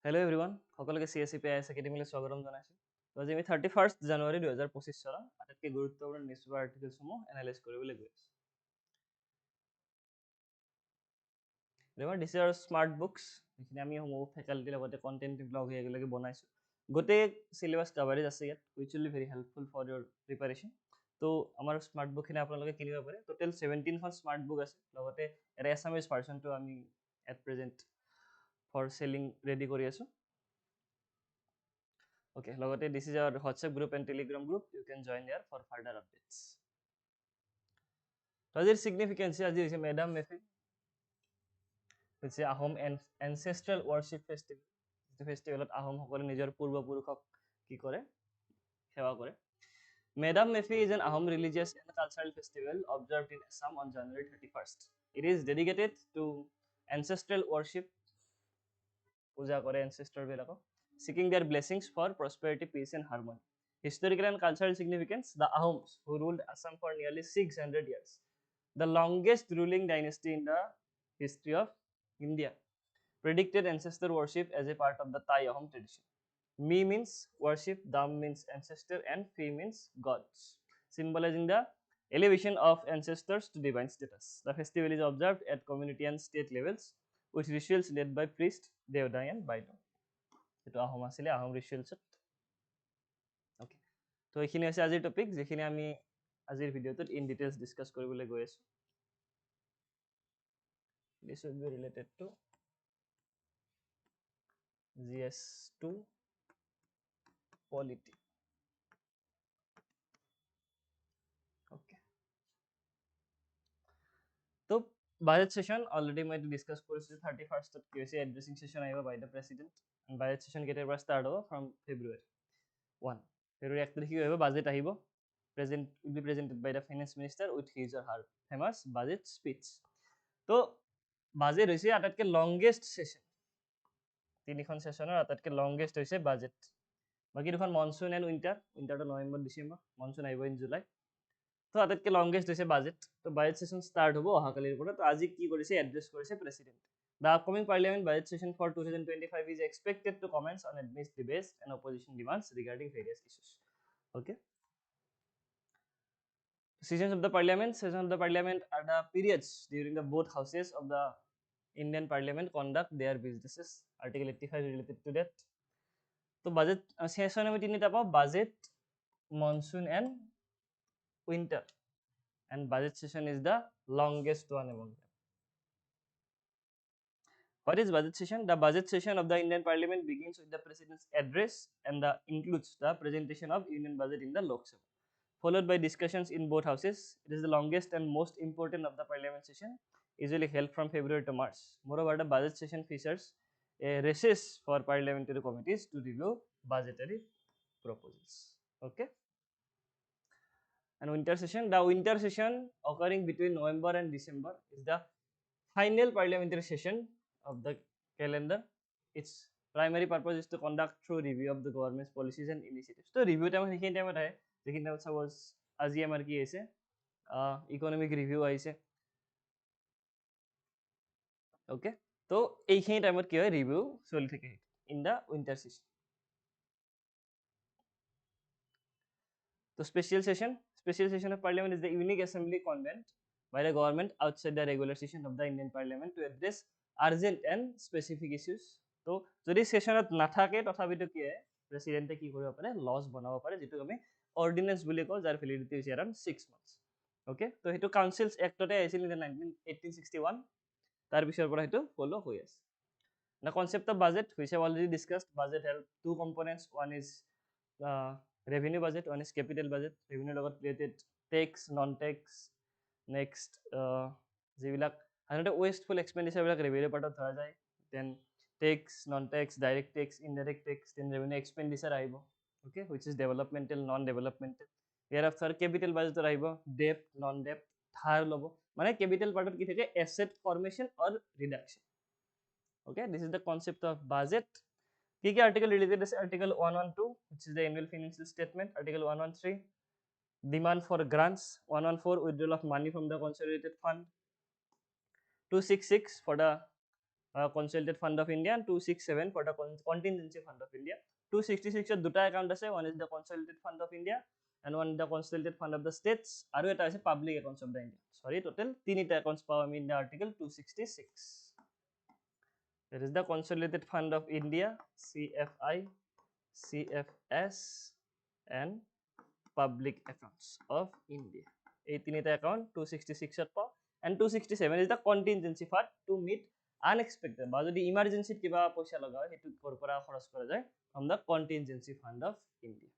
Hello everyone, সকলোকে CSAP Academy লৈ স্বাগতম জনাইছো। তো আজি আমি 31st জানুৱাৰী 2025 চনৰ আটাইতকৈ গুৰুত্বপূৰ্ণ নিউজপেপাৰ আৰ্টিকেলসমূহ এনালাইজ কৰিবলৈ গৈ আছো। Remember this R smart books, যিখিনি আমি সমূহ ফেকাল্টি লগতে কন্টেন্ট ব্লগ একেলগে বনাইছো। গোটেই সিলেবাস কভাৰেজ আছে ইয়াত, which will be very helpful for your preparation. তো আমাৰ স্মাৰ্ট বুকখিনি আপোনালোকে কিনিব পাৰে। টোটেল 17খন স্মাৰ্ট বুক আছে, লগতে এটা এছামিজ ভাৰ্চনটো আমি এট প্ৰেজেন্ট ফৰ সেলিং ৰেডি কৰি আছো। Okay, logate this is our WhatsApp group and Telegram group. You can join there for further updates. So, the significance is Madam Mefi, which is Ahom ancestral worship festival. The festival of Ahom Hokore Nijor Purva Purukhok ki kore, sewa kore. Madam Mefi is an Ahom religious and cultural festival observed in Assam on January 31st. It is dedicated to ancestral worship, puja kore ancestor belako, seeking their blessings for prosperity, peace, and harmony. Historical and cultural significance: the Ahoms, who ruled Assam for nearly 600 years, the longest ruling dynasty in the history of India, predicted ancestor worship as a part of the Thai Ahom tradition. Mi means worship, Dam means ancestor, and Fi means gods, symbolizing the elevation of ancestors to divine status. The festival is observed at community and state levels, with rituals led by priest, Devdai, and Baidon. Itu Ahom asile Ahom rituals. Okay. So এইখিনি আছে আজিৰ topic, যেখিনি আমি আজিৰ ভিডিওটোত in details discuss কৰিবলৈ গৈ আছো। This will be related to GS2 polity. Okay. So budget session already মই discuss কৰিছো। 31st ত কি হৈছে, এড্ৰেছিং সেশন আহিব by the president, and budget session কেতিয়াৰ পৰা ষ্টাৰ্ট হ'ব ফ্ৰম February 1. February 1 তাৰিখে আহিব, বাজেট আহিব, will be presented by the finance minister with his or her famous budget speech. তো বাজেট হৈছে আটাইতকৈ লংগেষ্ট সেশন, তিনিখন সেশনৰ আটাইতকৈ লংগেষ্ট হৈছে বাজেট। বাকি দুখন মনসুন এণ্ড উইণ্টাৰটো নৱেম্বৰ ডিচেম্বৰ, মনসুন আহিব ইন জুলাই। তো আটাইতকৈ লংগেষ্ট হৈছে বাজেট। তো বাজেট সেশন ষ্টাৰ্ট হ'ব অহাকালিৰ পৰা। তো আজি কি কৰিছে, এড্ৰেছ কৰিছে president. The upcoming parliament budget session for 2025 is expected to commence on admits debates and opposition demands regarding various issues. Okay. Sessions of the parliament are the periods during the both houses of the Indian parliament conduct their businesses. Article 85 related to that. So budget session আমি তিনিটা পাও, budget, monsoon and winter, and budget session is the longest one among them. What is budget session? The budget session of the Indian parliament begins with the president's address and includes the presentation of union budget in the Lok Sabha, followed by discussions in both houses. It is the longest and most important of the parliament session, usually held from February to March. Moreover, the budget session features a recess for parliamentary committees to review budgetary proposals. Okay. And winter session, the winter session occurring between November and December is the final parliamentary session of the calendar. Its primary purpose is to conduct through review of the government's policies and initiatives. So review time সেইখিনি টাইমত আহে, যিখিনি টাইমত suppose আজি আমাৰ কি আহিছে, economic review আহিছে। ওকে, তো এইখিনি টাইমত কি হয়, ৰিভিউ চলি থাকে ইন দ্য উইন্টাৰ সেশন। তো special session of parliament is the unique assembly convened by the government outside the regular session of the Indian parliament to address urgent and specific issues. তো যদি সেশনত নাথাকে তথাপিতো কি হয়, প্ৰেসিডেন্টে কি কৰিব পাৰে, লজ বনাব পাৰে, যেটো আমি অৰ্ডিনেন্স বুলি কওঁ, যাৰ ভ্যালিডিটি হৈছে around 6 months. ওকে, তো হেতু কাউন্সিলস এক্টতে আহিছিল ইন 1861, তাৰ পিছৰ পৰা হেতু ফলো হৈ আছে। The concept of budget, which I have already discussed, budget have two components. One is revenue budget, one is capital budget. Revenue লগত related tax, non-tax, next যিবিলাক সাধাৰণতে wasteful expenditure বিলাক revenue part ধৰা যায়, then tax, non-tax, direct tax, indirect tax, then revenue expenditure আহিব, okay, which is developmental, non-developmental. Hereafter capital budget আহিব, debt, non-debt, ধাৰ ল'ব, মানে capital part কি থাকে, asset formation or reduction. Okay, this is the concept of budget. কি কি article related আছে, article 112, which is the annual financial statement, article 113, demand for grants, 114, withdrawal of money from the consolidated fund, 266 for the Consolidated Fund of India, and 267 for the Contingency Fund of India. 266 er দুটা account আছে, one is the Consolidated Fund of India and one the Consolidated Fund of the States, আৰু এটা আছে Public Accounts of the India. Sorry, total তিনিটা accounts পাও আমি in the article 266. There is the Consolidated Fund of India, CFI, CFS, and Public Accounts of India. এই তিনিটা account 266 ত পাও, and 267 is the Contingency Fund to meet unexpected বা যদি ইমার্জেন্সিত কিবা পইচা লগা হয় হেতু কৰ পৰা খৰচ কৰা যায় from the Contingency Fund of India.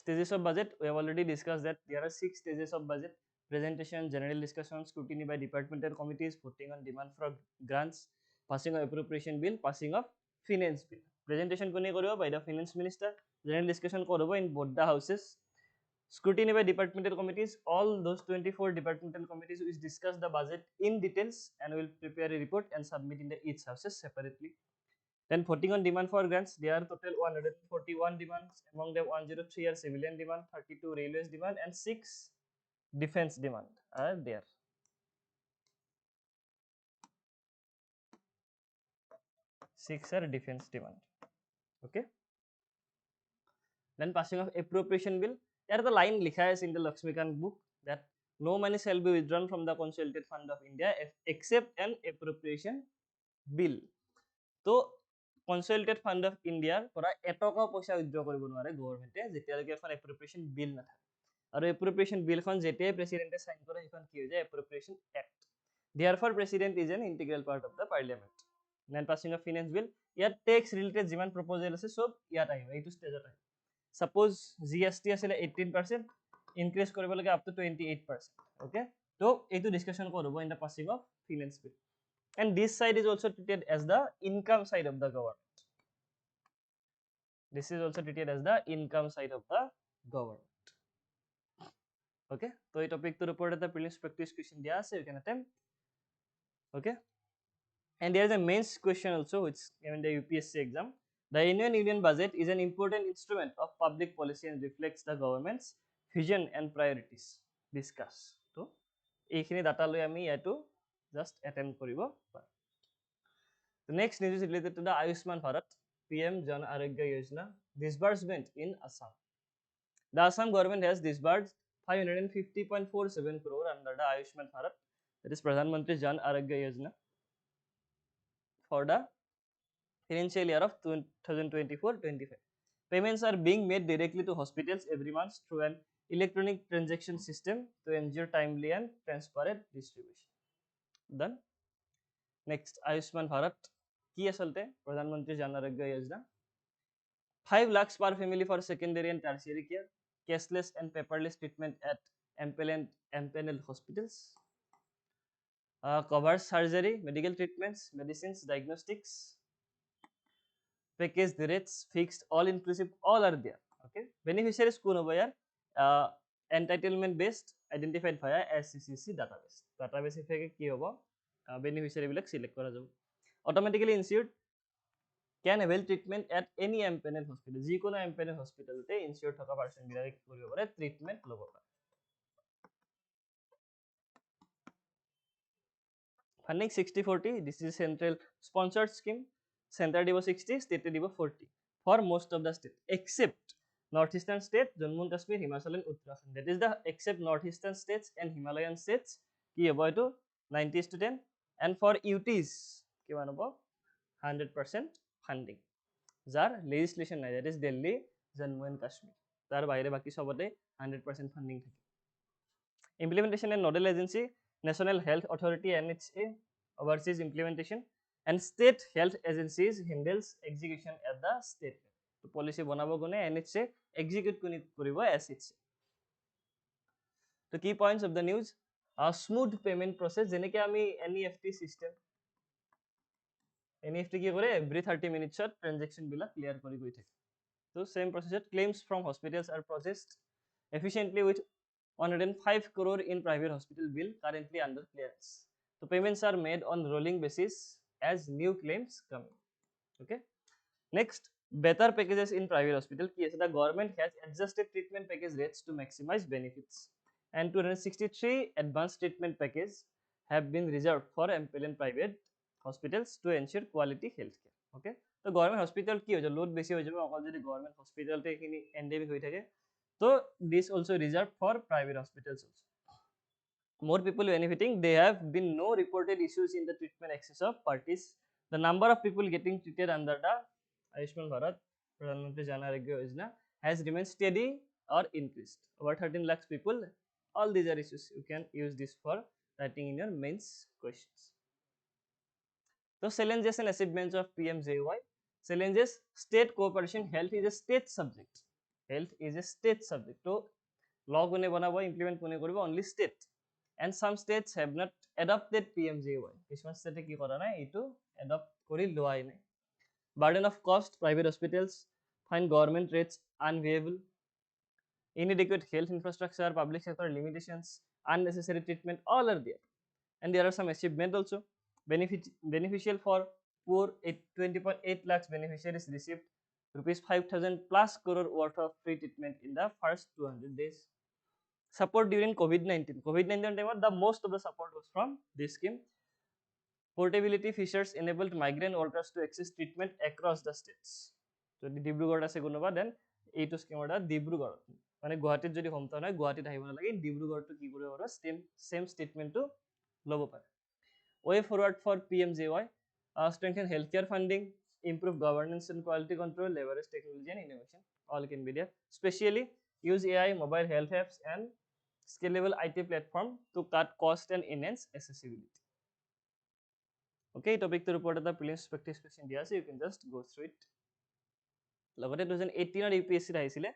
Stages of budget, we have already discussed that there are 6 stages of budget: presentation, general discussion, scrutiny by departmental committees, voting on demand for grants, passing of appropriation bill, passing of finance bill. Presentation kone koribo? By the finance minister. General discussion koribo in both the houses. Scrutiny by departmental committees, all those 24 departmental committees will discuss the budget in details and will prepare a report and submit in the each houses separately. Then voting on demand for grants, there are total 141 demands. Among them 103 are civilian demand, 32 railways demand, and 6 defense demand are there. Six are defense demand. Okay. Then passing of appropriation bill. There the line likha is in the Lakshmikant book that no money shall be withdrawn from the Consolidated Fund of India except an appropriation bill. So Consolidated Fund of India পৰা এটকা পইচা withdraw কৰিব নোৱাৰে গভৰ্ণমেণ্টে যেতিয়ালৈকে এখন এপ্ৰোপ্ৰিয়েশ্যন বিল নাথাকে, আৰু এপ্ৰোপ্ৰিয়েশ্যন বিলখন যেতিয়াই প্ৰেসিডেন্টে সাইন কৰে সেইখন কি হৈ যায়? এপ্ৰোপ্ৰিয়েশ্যন act. Therefore president is an integral part of the parliament. Then passing of finance bill, ইয়াত tax related যিমান proposal আছে সব ইয়াত আহিব, এইটো ষ্টেজত আহিব. Suppose GST আছিলে 18%, increase কৰিব লাগে up to 28%. Okay, so এইটো ডিসকাশন কৰিব in the passing of finance bill. And this side is also treated as the income side of the government. This is also treated as the income side of the government. Okay, so this topic to report the prelims practice question dia ase, you can attempt. Okay, and there is a mains question also which given the UPSC exam. The Union budget is an important instrument of public policy and reflects the government's vision and priorities. Discuss. So এইখিনি data লৈ আমি ইয়াতো just attempt কৰিব পাৰো. The next news is related to the Ayushman Bharat PM Jan Arogya Yojana disbursement in Assam. The Assam government has disbursed 550.47 crore under the Ayushman Bharat, that is Pradhan Mantri Jan Arogya Yojana, for the financial year of 2024-25. Payments are being made directly to hospitals every month through an electronic transaction system to ensure timely and transparent distribution. Done. Next, Ayushman Bharat ki asalte Pradhan Mantri Jan Arogya Yojana. 5 lakhs per family for secondary and tertiary care, cashless and paperless treatment at empaneled hospitals, covers surgery, medical treatments, medicines, diagnostics, package rates, fixed, all inclusive, all are there. Okay, beneficiaries kun hobo yar? Entitlement based, identified via SCCC database. Database effect ki hobo? Beneficiary bilak select kora jabo. Automatically insured can avail treatment at any empaneled hospital. Jikono empaneled hospital te insured thoka person bilake ki koribo pare? Treatment lobo pare. Funding 60-40, this is central sponsored scheme. Center dibo 60, state dibo 40 for most of the state except northeastern state, Jammu and Kashmir, Himachal and Uttarakhand. That is the except northeastern states and Himalayan states ki hobo to 90:10, and for UTs kiman hobo 100% funding. Jar legislation nai, that is Delhi, Jammu and Kashmir. Tar baire baki sobote 100% funding thake. Implementation and nodal agency, National Health Authority NHA oversees implementation, and state health agencies handles execution at the state level. So policy banabo gone NHA, execute koribo SHA. The key points of the news: a smooth payment process, jeneke ami NEFT system, NEFT ki kore every 30 minutes transaction bila clear kori goi thake. So same procedure, claims from hospitals are processed efficiently with 105 crore in private hospital bill currently under clearance. So payments are made on rolling basis as new claims come in. Okay. Next, better packages in private hospital. Yes, the government has adjusted treatment package rates to maximize benefits, and 263 advanced treatment package have been reserved for MPL and private hospitals to ensure quality healthcare. Okay, so government hospital কি হয়ে যায় load বেশি হয়ে যাবে অকল যদি government hospital তে এখিনি endemic হয়ে থাকে তো this also reserved for private hospitals also. More people benefiting, there have been no reported issues in the treatment access of parties. The number of people getting treated under the Ayushman Bharat Pradhan Mantri Jan Arogya Yojana has remained steady or increased. Over 13 lakhs people. All these are issues. You can use this for writing in your mains questions. So challenges and achievements of PMJY. Challenges: state cooperation. Health is a state subject. Health is a state subject. So law kone banabo, implement kone koribo, only state. And some states have not adopted PMJY. কিছুমান state কি কৰা নাই এইটো adopt কৰি লোৱাই নাই. Burden of cost, private hospitals find government rates unviable. Inadequate health infrastructure, public sector limitations, unnecessary treatment, all are there. And there are some achievement also. Beneficial for poor, 20.8 lakhs beneficiaries received rupees 5,000 plus crore worth of free treatment in the first 200 days. Support during COVID-19. COVID-19 time, the most of the support was from this scheme. Portability features enabled migrant workers to access treatment across the states. So the Dibrugarh ase konoba, then এইটো scheme order Dibrugarh মানে গুৱাহাটীত যদি hometown হয় গুৱাহাটীত আহিব নালাগে, ডিব্ৰুগড়টো কি কৰিব পাৰা same statement to ল'ব পাৰে. Way forward for PMJY: strengthen healthcare funding, improve governance and quality control, leverage technology and innovation. All can be there. Especially use AI, mobile health apps and scalable IT platform to cut cost and enhance accessibility. Okay, topic to report the prelims practice question dia ase, you can just go through it. Logote 2018 or UPSC ahisile,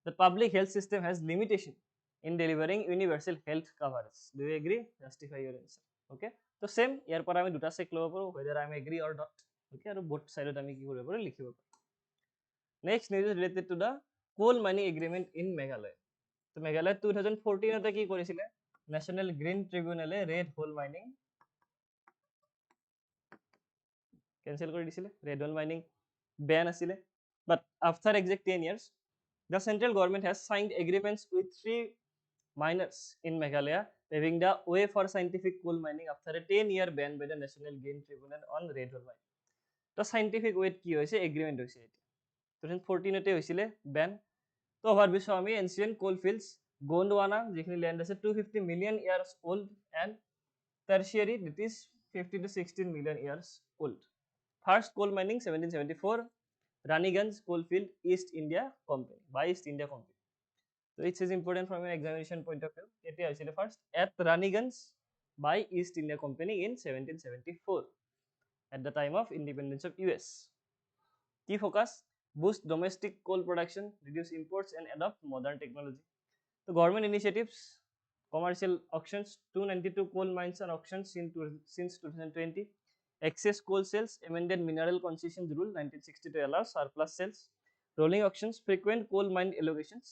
the public health system has limitation in delivering universal health coverage. Do you agree? Justify your answer. Okay, so same ইয়াৰ পৰা আমি দুটা check ল'ব পাৰো, whether I am agree or not. Okay, আৰু both side আমি কি কৰিব পাৰো লিখিব পাৰো. Next news is related to the coal mining agreement in Meghalaya. So Meghalaya 2014 তে কি কৰিছিলে, National Green Tribunal red hole mining cancel কৰি দিছিলে, red hole mining ban আছিলে. But after exact 10 years, the central government has signed agreements with 3 miners in Meghalaya, paving the way for scientific coal mining after a 10-year ban by the National Green Tribunal on red hole mining. So scientific way কি হৈছে, agreement হৈছে এটা 2014 তে হৈছিলে ban. তো হোৱাৰ পিছত আমি ancient coal fields Gondwana যিখিনি land আছে 250 million years old and tertiary that is 50 to 16 million years old. First coal mining 1774, Raniganj coal field, East India Company, by East India Company. So it is important from an examination point of view. It is first at Raniganj by East India Company in 1774 at the time of independence of US. Key focus: boost domestic coal production, reduce imports and adopt modern technology. The government initiatives: commercial auctions, 292 coal mines and auctions since 2020. Excess coal sales, amended mineral concessions rule 1962 allows surplus sales. Rolling auctions, frequent coal mine allocations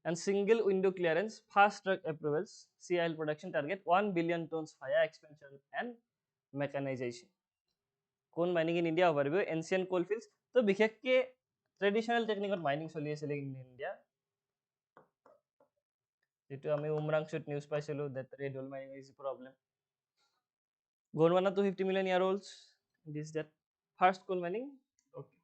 and single window clearance, fast track approvals. CIL production target 1 billion tons via expansion and mechanization. Coal mining in India overview: ancient coal fields. So বিশেষকে traditional technique of mining চলি আছিল in India. যেটো আমি উমৰাংচুত news পাইছিলো that red hole mining is a problem. Gondwana 250 million year olds. This that first coal mining. Okay.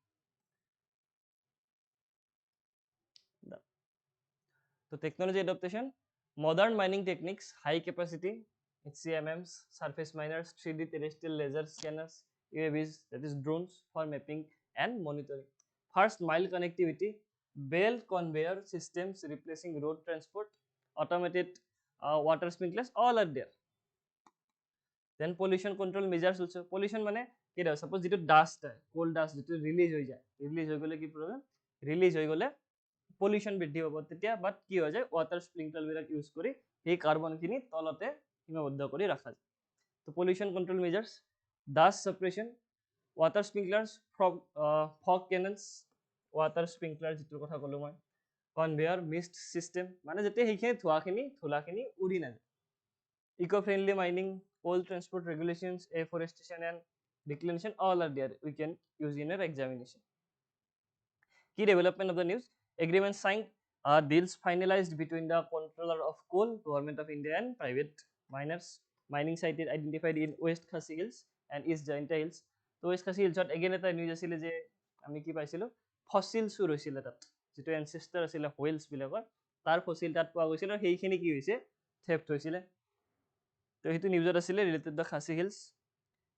So technology adaptation: modern mining techniques, high capacity HCMMs, surface miners, 3D terrestrial laser scanners, UAVs, that is drones for mapping and monitoring. First mile connectivity, belt conveyor systems replacing road transport, automated water sprinklers, all are there. Then pollution control measures also. Pollution মানে কি হয়, suppose যেটো dust হয়, coal dust যেটো release হৈ যায়, release হৈ গলে কি problem, release হৈ গলে pollution বৃদ্ধি হ'ব তেতিয়া, বাট কি হৈ যায়, water sprinkler বিলাক ইউজ কৰি এই কাৰ্বন খিনি তলতে সীমাবদ্ধ কৰি ৰাখা যায়. তো pollution control measures: dust suppression, water sprinklers, fog cannons, water sprinkler যেটোৰ কথা ক'লো মই, conveyor mist system মানে যেতিয়া সেইখিনি ধোঁৱাখিনি উৰি নাযায়. Eco-friendly mining, coal transport regulations, afforestation and declination, all are there. We can use in your examination. Key development of the news: agreement signed, deals finalized between the controller of coal, government of India and private miners mining site identified in West Khasi Hills and East Jaintia Hills. So West Khasi Hills again এটা news আছিল যে আমি কি পাইছিলো fossil চুৰ হৈছিল তাত যেটো এনসেস্টাৰ আছিল হোয়েলছ বিলাকৰ তাৰ ফসিল তাত পোৱা গৈছিল আৰু সেইখিনি কি হৈছে থেফট হৈছিল তো হেতু নিউজত আছিল related to Khasi hills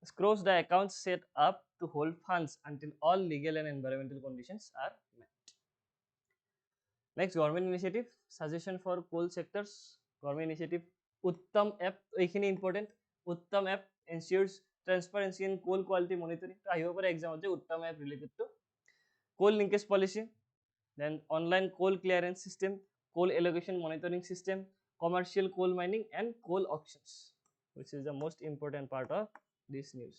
screws the accounts set up to hold funds until all legal and environmental conditions are met. Next, government initiative suggestion for coal sectors. Government initiative Uttam app ekhini important. Uttam app ensures transparency in coal quality monitoring. To ahibo pare exam hoche Uttam app related to coal linkage policy, then online coal clearance system, coal allocation monitoring system, commercial coal mining and coal auctions, which is the most important part of this news.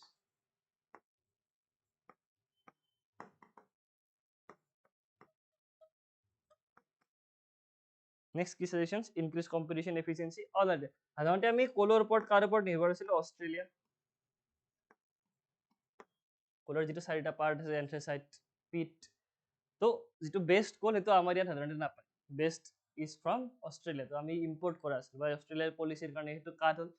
Next key suggestions increase competition efficiency all are there. সাধাৰণতে আমি কোলৰ ওপৰত কাৰ ওপৰত নিৰ্ভৰ আছিল অষ্ট্ৰেলিয়া কোলৰ যেটো চাৰিটা part আছে এন্থ্ৰাসাইট পিট তো যেটো বেস্ট কোল হেতু আমাৰ ইয়াত সাধাৰণতে নাপায় বেস্ট ইজ ফ্ৰম অষ্ট্ৰেলিয়া তো আমি ইম্পোৰ্ট কৰা আছে বা অষ্ট্ৰেলিয়াৰ পলিচিৰ কাৰণে হেতু কাট হল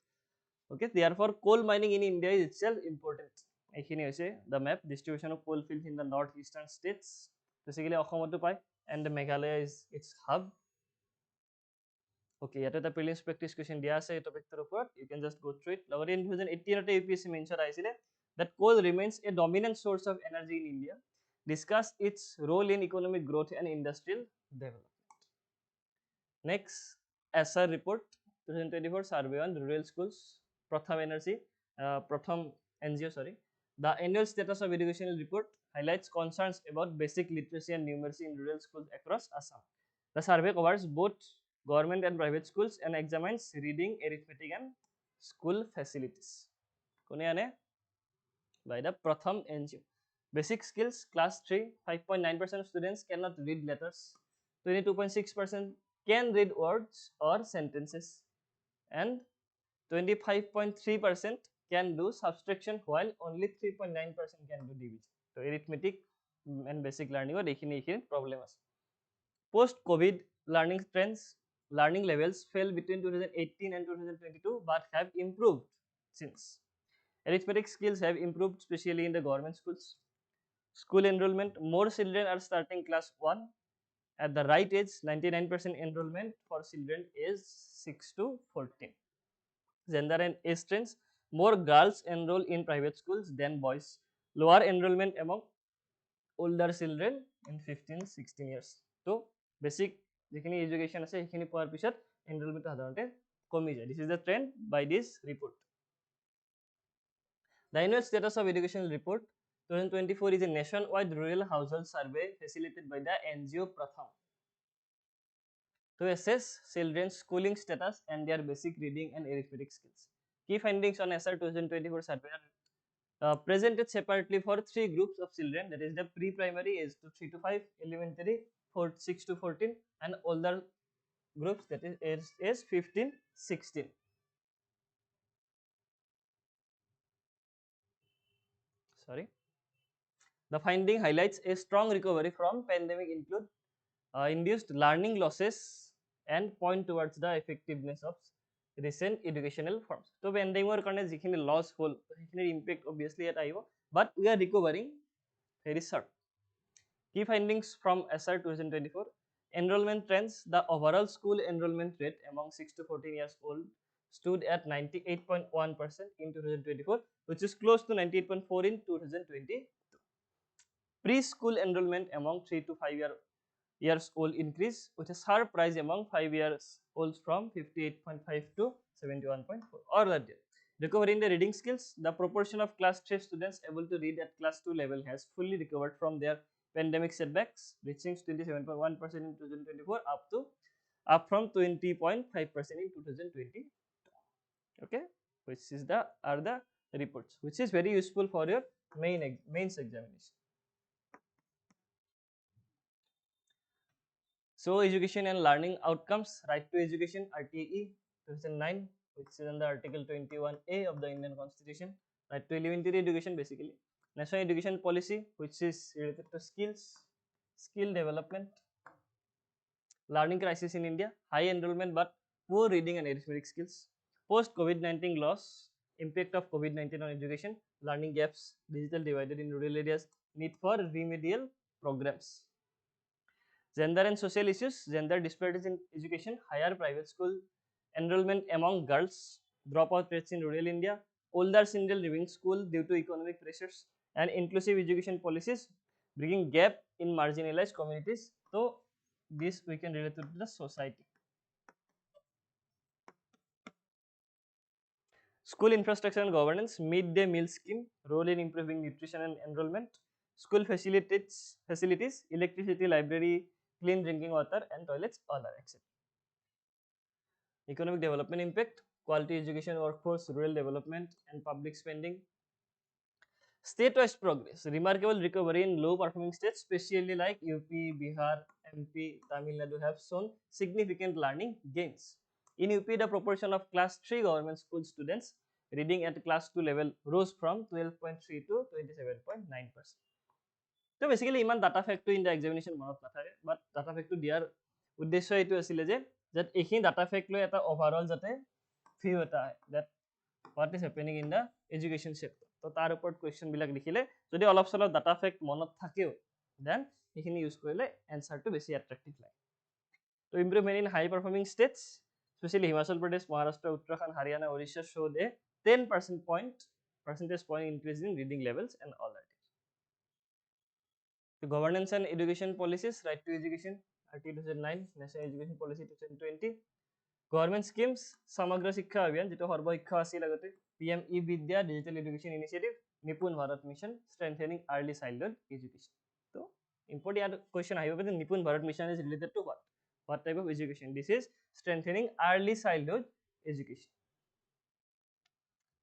okay therefore coal mining in India is itself important এইখিনি হৈছে the map distribution of coal fields in the northeastern states basically অসমতো পায় and the Meghalaya is its hub. Okay, yet the prelims practice question dia ase topic tor upor you can just go through it. Logare in 2018 ate UPSC mention aisile that coal remains a dominant source of energy in India. Discuss its role in economic growth and industrial development. Next, ASSAM report 2024 survey on rural schools. Pratham Energy, Pratham NGO, sorry. The annual status of educational report highlights concerns about basic literacy and numeracy in rural schools across Assam. The survey covers both government and private schools and examines reading, arithmetic and school facilities. Kone ane by the Pratham NGO. Basic skills class 3 5.9% of students cannot read letters, 22.6% can read words or sentences, and 25.3% can do subtraction while only 3.9% can do division. So arithmetic and basic learning or ekhini problem ase. Post COVID learning trends, learning levels fell between 2018 and 2022 but have improved since. Arithmetic skills have improved especially in the government schools. School enrollment, more children are starting class 1 at the right age. 99% enrollment for children is 6 to 14. Gender and age trends, more girls enroll in private schools than boys. Lower enrollment among older children in 15-16 years. So basic যেখিনি education আছে সেইখিনি পোৱাৰ পিছত enrollment সাধাৰণতে কমি যায়. This is the trend by this report. The annual status of educational report 2024 is a nationwide rural household survey facilitated by the NGO Pratham to assess children's schooling status and their basic reading and arithmetic skills. Key findings on SR 2024 survey are presented separately for 3 groups of children, that is the pre-primary age to 3 to 5, elementary 6 to 14, and older groups that is 15-16. Sorry. The finding highlights a strong recovery from pandemic include induced learning losses and point towards the effectiveness of recent educational forms. So pandemic karone jikhini loss hol jikhini impact obviously at aibo but we are recovering very short. Key findings from SR 2024 enrollment trends. The overall school enrollment rate among 6 to 14 years old stood at 98.1% in 2024, which is close to 98.4 in 2022. Preschool enrollment among 3 to 5 years old increase with a sharp rise among 5 years olds from 58.5 to 71.4. Or that recovery in the reading skills, the proportion of class 3 students able to read at class 2 level has fully recovered from their pandemic setbacks, reaching 27.1% in 2024 up from 20.5% in 2020. Okay, which is the reports, which is very useful for your mains examination. So education and learning outcomes, right to education, RTE 2009, which is under Article 21A of the Indian Constitution. Right to elementary education, basically national education policy, which is related to skill development. Learning crisis in India, high enrollment but poor reading and arithmetic skills. Post COVID-19 loss, impact of COVID-19 on education, learning gaps, digital divided in rural areas, need for remedial programs. Gender and social issues, gender disparities in education, higher private school enrollment among girls, dropout rates in rural India, older children leaving school due to economic pressures, and inclusive education policies bringing gap in marginalized communities. So this we can relate to the society. School infrastructure and governance, midday meal scheme, role in improving nutrition and enrollment, school facilities, electricity, library, clean drinking water and toilets, all are etc. Economic development impact, quality education workforce, rural development and public spending. State-wise progress, remarkable recovery in low-performing states, especially like UP, Bihar, MP, Tamil Nadu have shown significant learning gains. In UP, the proportion of class 3 government school students reading at class 2 level rose from 12.3 to 27.9%. So basically, Iman data fact to in the examination মনত নাথাকে, but data fact to দিয়াৰ উদ্দেশ্য এইটো আছিলে যে এইখিনি data fact লৈ এটা overall যাতে view এটা আহে that what is happening in the education sector. তো তাৰ ওপৰত question বিলাক লিখিলে যদি অলপ চলপ data fact মনত থাকেও then এইখিনি ইউজ কৰিলে answerটো বেছি attractive লাগে. তো improvement in high performing states, especially Himachal Pradesh, Maharashtra, Uttarakhand, Haryana, Orissa showed a 10 percentage point increase in reading levels and all that. The governance and education policies, right to education, RT 2009, National Education Policy 2020, government schemes, Samagra Shiksha Abhiyan, যেটো সৰ্ব শিক্ষা আছিল আগতে, PM E-Vidya, Digital Education Initiative, Nipun Bharat Mission, strengthening early childhood education. So, important question আহিব পাৰে, Nipun Bharat Mission is related to what? What type of education? This is strengthening early childhood education.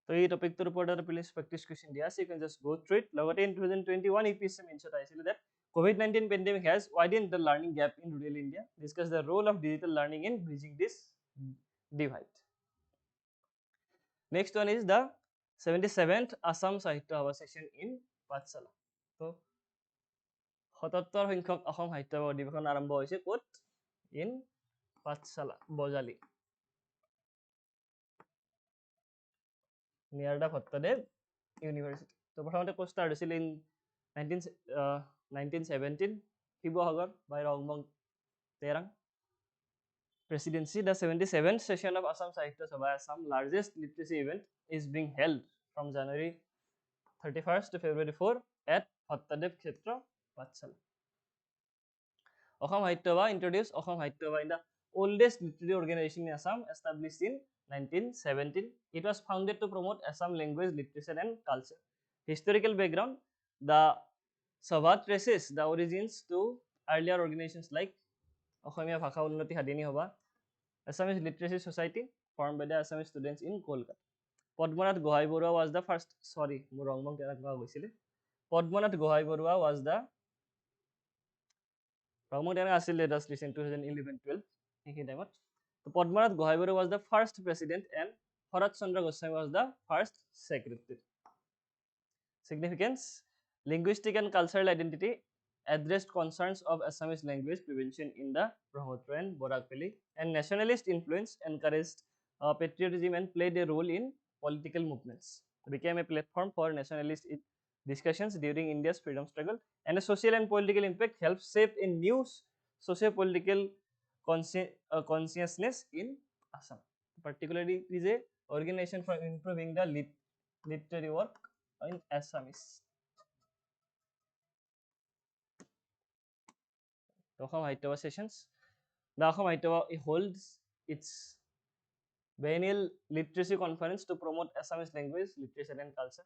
So, এই টপিকটোৰ ওপৰত এটা please practice question দিয়া আছে, you can just go through it. লগতে in 2021 UPSC mention আহিছিলে that COVID-19 pandemic has widened the learning gap in rural India. Discuss the role of digital learning in bridging this divide. Next one is the 77th Assam Sahitya Sabha session in Pathshala. So 77 সংখ্যক অসম সাহিত্য অধিৱেশন আৰম্ভ হৈছে ক'ত? In Pathshala, Bojali. Near the Bhattadev University. So প্ৰথমতে course start হৈছিল in 1917 Sivasagar by Rongmong Terang presidency. The 77th session of Assam Sahitya Sabha, Assam largest literacy event, is being held from January 31st to February 4 at Bhattadev Kshetra, Pathshala. Assam Sahitya Sabha introduced Assam Sahitya Sabha in the oldest literary organization in Assam, established in 1917. It was founded to promote Assam language, literature and culture. Historical background, the Sabha traces the origins to earlier organizations like Assamia Bhasha Unnati Hadini Sabha, Assamese Literacy Society formed by the Assamese students in Kolkata. Padmanath Gohai Borua was the first, sorry, Murongmong Terang Goisile. Padmanath Gohai Borua was the Rongmong Terang Asil let us listen 2011-12 in time. So Padmanath Gohai Borua was the first president and Bharat Chandra Goswami was the first secretary. Significance, linguistic and cultural identity, addressed concerns of Assamese language prevention in the Brahmaputra and Borak Valley, and nationalist influence encouraged patriotism and played a role in political movements. It became a platform for nationalist discussions during India's freedom struggle, and a social and political impact helped shape a new socio-political consciousness in Assam. Particularly, it is an organization for improving the literary work in Assamese. Assam Sahitya Sabha sessions. The Assam Sahitya Sabha holds its biennial literacy conference to promote Assamese language, literature and culture.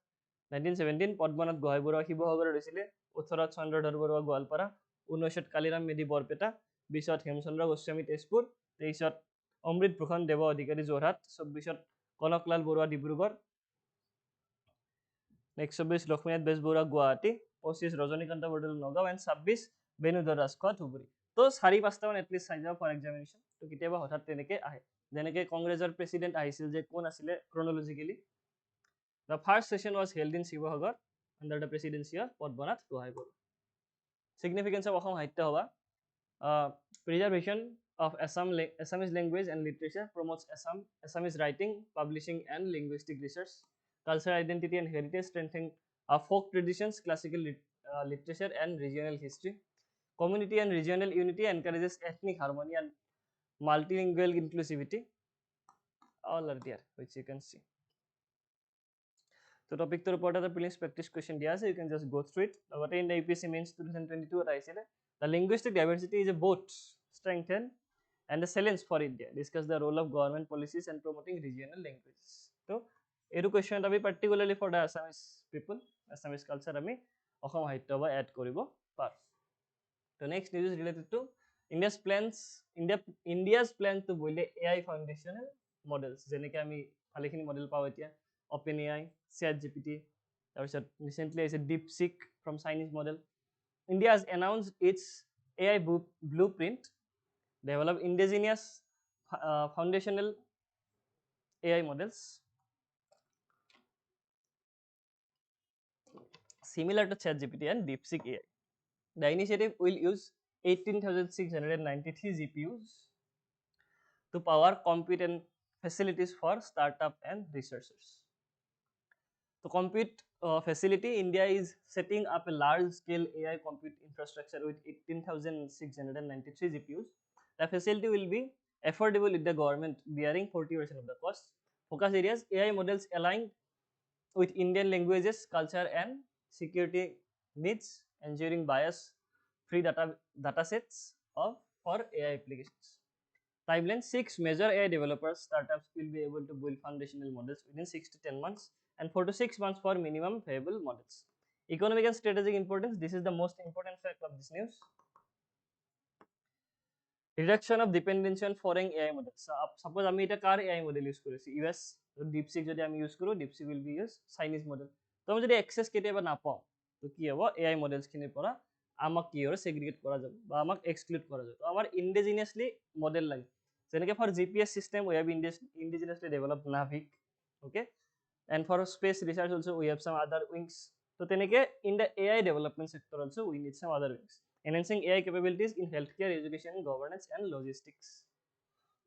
1917 Padmanath Gohai Borua শিৱসাগৰত হৈছিলে, 18 চন্দ্ৰধৰ বৰুৱা গোৱালপাৰা, 19 কালিৰাম মেধি বৰপেটা, 20 হেমচন্দ্ৰ গোস্বামী তেজপুৰ, 23 অমৃত ভূষণ দেৱ অধিকাৰী Jorhat, 24 Kanaklal Baruah Dibrugarh, next 24 Lakshminath Bezbaruah Guwahati, 25 Rajinikanth Bordoloi Nagaon and 26 Benudhar Rajkhowa Dhubri. তো 4-5টা মান at least চাই যাব for examination. তো কেতিয়াবা হঠাৎ তেনেকে আহে, যেনেকে কংগ্ৰেছৰ প্ৰেচিডেণ্ট আহিছিল যে কোন আছিলে ক্ৰনলজিকেলি. The first session was held in Shivasagar under the presidency of Padmanath Gohai Borua. Significance of Assam Sahitya Sabha, preservation of Assamese language and literature, promotes Assamese writing, publishing, and linguistic research, cultural identity and heritage, strengthening folk traditions, classical literature, and regional history. Community and regional unity, encourages ethnic harmony and multilingual inclusivity. All are there, which you can see. So topic to report the prelims practice question dia ase, you can just go through it. What in the APSC means 2022 the linguistic diversity is a both strengthen and the challenge for India. Discuss the role of government policies and promoting regional languages. So edu question ta particularly for the Assamese people, Assamese culture ami অসম সাহিত্য বা add koribo par. The next news is related to India's plans to build AI foundational models. যেনেকৈ আমি ভালেখিনি model পাওঁ এতিয়া OpenAI, ChatGPT, তাৰপিছত recently is a DeepSeek from Chinese model. India has announced its AI blueprint, develop indigenous foundational AI models similar to ChatGPT and DeepSeek AI. The initiative will use 18,693 GPUs to power compute and facilities for startup and researchers. To compute facility, India is setting up a large-scale AI compute infrastructure with 18,693 GPUs. The facility will be affordable with the government bearing 40% of the cost. Focus areas: AI models aligned with Indian languages, culture, and security needs, ensuring bias-free data sets for AI applications. Timeline: 6 major AI developers startups will be able to build foundational models within 6 to 10 months and 4 to 6 months for minimum viable models. Economic and strategic importance: this is the most important fact of this news. Reduction of dependency on foreign AI models. So, suppose আমি এটা কার AI model use করেছি US DeepSeek যদি আমি use কৰো DeepSeek will be use Chinese model. তো আমি যদি access কেতিয়াবা নাপাওঁ তো কি হ'ব AI models খিনিৰ পৰা আমাক কি হ'ব segregate কৰা যাব বা আমাক exclude কৰা যাব। তো আমাৰ indigenously model লাগে। যেনেকৈ for GPS system we have indigenously developed Navic, okay, and for space research also we have some other wings. So তেনেকৈ in the AI development sector also we need some other wings. Enhancing AI capabilities in healthcare, education, governance, and logistics.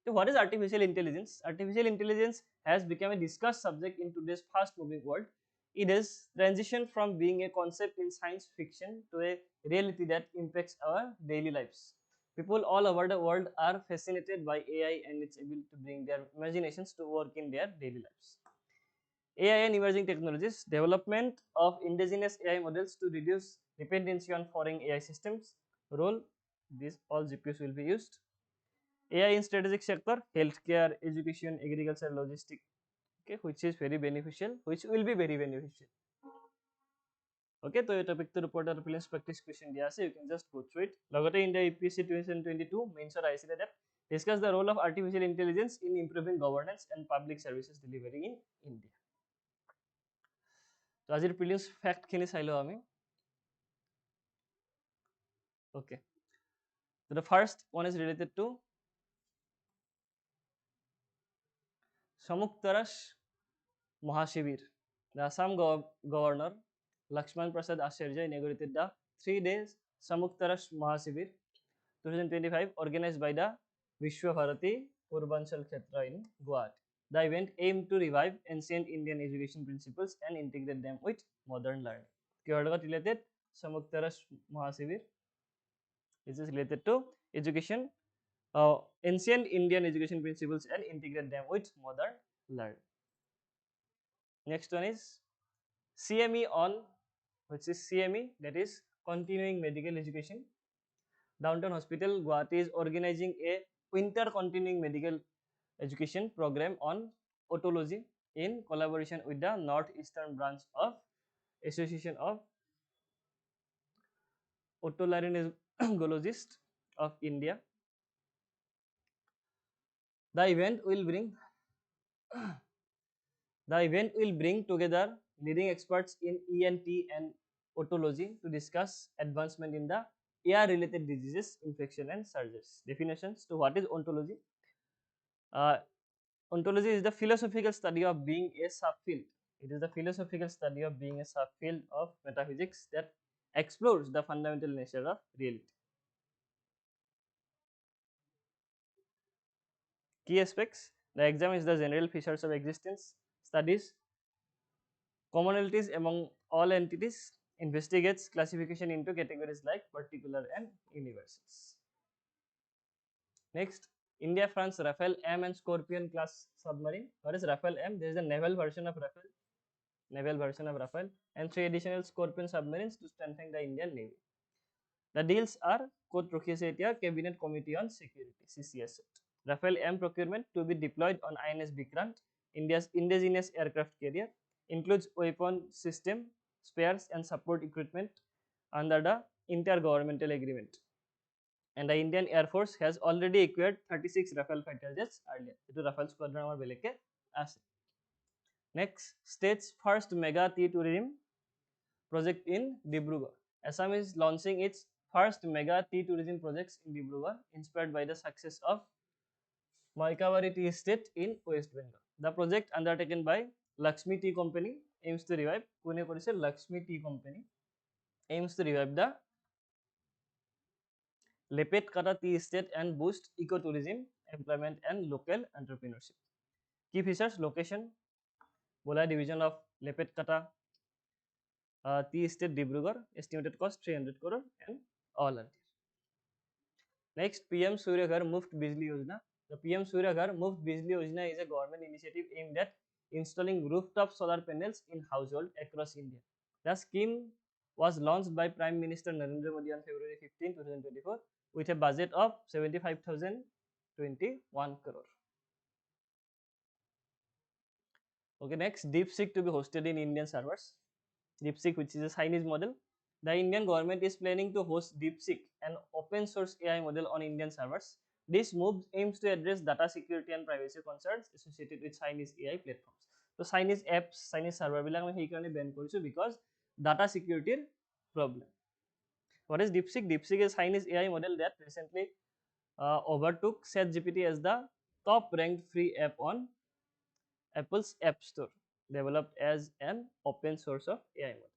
So what is artificial intelligence? Artificial intelligence has become a discussed subject in today's fast-moving world. It has transitioned from being a concept in science fiction to a reality that impacts our daily lives. People all over the world are fascinated by AI and its ability to bring their imaginations to work in their daily lives. AI and emerging technologies: development of indigenous AI models to reduce dependency on foreign AI systems. Role: these all GPUs will be used. AI in strategic sector: healthcare, education, agriculture, logistics, okay, which is very beneficial, which will be very beneficial. Okay, so topic to report or prelims practice question dia ase, you can just go through it. Logote in the APSC 2022 mains or IC that discuss the role of artificial intelligence in improving governance and public services delivery in India. So আজিৰ prelims fact খিনি চাইলো আমি. Okay, so the first one is related to Samuktaras Mahashivir. The Assam Governor Lakshman Prasad Acharya inaugurated the 3 days Samuktaras Mahashivir 2025 organized by the Vishwa Bharati Purbanchal Kshetra in Guwahati. The event aimed to revive ancient Indian education principles and integrate them with modern learning. What is related? Samuktaras Mahashivir. This is related to education, ancient Indian education principles and integrate them with modern learning. Next one is CME on, which is CME, that is continuing medical education. Downtown Hospital Guwahati is organizing a winter continuing medical education program on otology in collaboration with the northeastern branch of Association of Otolaryngologists of India. The event will bring together leading experts in ENT and otology to discuss advancement in the air-related diseases, infection, and surgeries. Definitions to what is ontology. Ontology is the philosophical study of being a subfield. It is the philosophical study of being a subfield of metaphysics that explores the fundamental nature of reality. Key aspects: the exam is the general features of existence, studies commonalities among all entities, investigates classification into categories like particular and universals. Next, India France Rafale M and Scorpion class submarine. What is Rafale M? There is a naval version of Rafale, and 3 additional Scorpion submarines to strengthen the Indian Navy. The deals are Court Rokhiya Cabinet Committee on Security (CCS). Rafale M procurement to be deployed on INS Vikrant, India's indigenous aircraft carrier, includes weapon system, spares and support equipment under the intergovernmental agreement. And the Indian Air Force has already acquired 36 Rafale fighter jets earlier. Itu Rafale squadron amar beleke ase. Next, state's first mega T-tourism project in Dibrugarh. Assam is launching its first mega T-tourism projects in Dibrugarh, inspired by the success of Maikawari Tea Estate in West Bengal. The project undertaken by Lakshmi Tea Company aims to revive Pune Korise Lakshmi Tea Company aims to revive the Lepet Kata Tea Estate and boost ecotourism, employment and local entrepreneurship. Key features: location, Bola division of Lepet Kata Tea Estate Dibrugarh, estimated cost 300 crore and all are there. Next, PM Surya Ghar Muft Bijli Yojana. The PM Surya Ghar Muft Bijli Yojana is a government initiative aimed at installing rooftop solar panels in households across India. The scheme was launched by Prime Minister Narendra Modi on February 15, 2024 with a budget of 75,021 crore. Okay, next, DeepSeek to be hosted in Indian servers. DeepSeek, which is a Chinese model. The Indian government is planning to host DeepSeek, an open source AI model on Indian servers. This move aims to address data security and privacy concerns associated with Chinese AI platforms. So Chinese apps, Chinese server bilang ami heikane ban korisu because data security problem. What is DeepSeek? DeepSeek is Chinese AI model that recently overtook ChatGPT as the top ranked free app on Apple's App Store, developed as an open source of AI model.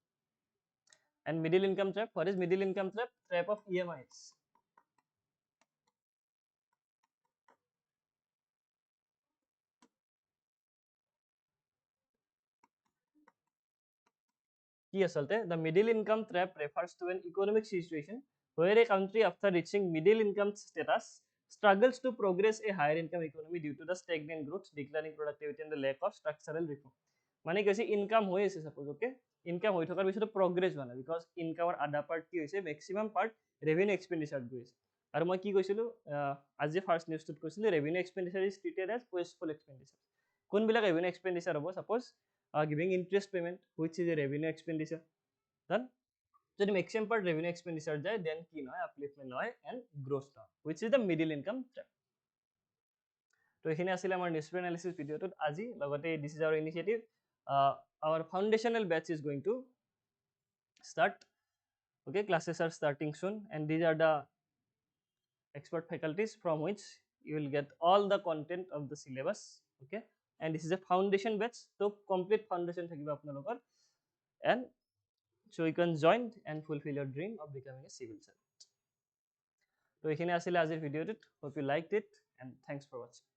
And middle income trap. What is middle income trap? Trap of EMIs. The middle income trap refers to an economic situation where a country after reaching middle income status struggles to progress a higher income economy due to the stagnant growth, declining productivity and the lack of structural reform. মানে কি হৈছে income হৈ আছে suppose ওকে income হৈ থকাৰ পিছতো progress হোৱা নাই বিকজ ইনকামৰ আধা পাৰ্ট কি হৈছে মেক্সিমাম পাৰ্ট ৰেভিনিউ এক্সপেণ্ডিচাৰত গৈ আছে আৰু মই কি কৈছিলোঁ আজি ফাৰ্ষ্ট নিউজটোত কৈছিলোঁ revenue expenditure is treated as wasteful expenditure কোনবিলাক ৰেভিনিউ এক্সপেণ্ডিচাৰ হ'ব suppose giving interest payment which is a revenue expenditure done so the maximum part revenue expenditure jay then ki noy upliftment noy and growth noy which is the middle income trap to ekhine asile amar newspaper analysis video tut aji logote this is our initiative our foundational batch is going to start okay classes are starting soon and these are the expert faculties from which you will get all the content of the syllabus okay and this is a foundation batch so complete foundation thakibo apnalokor and so you can join and fulfill your dream of becoming a civil servant to ekhine asile ajir video tut hope you liked it and thanks for watching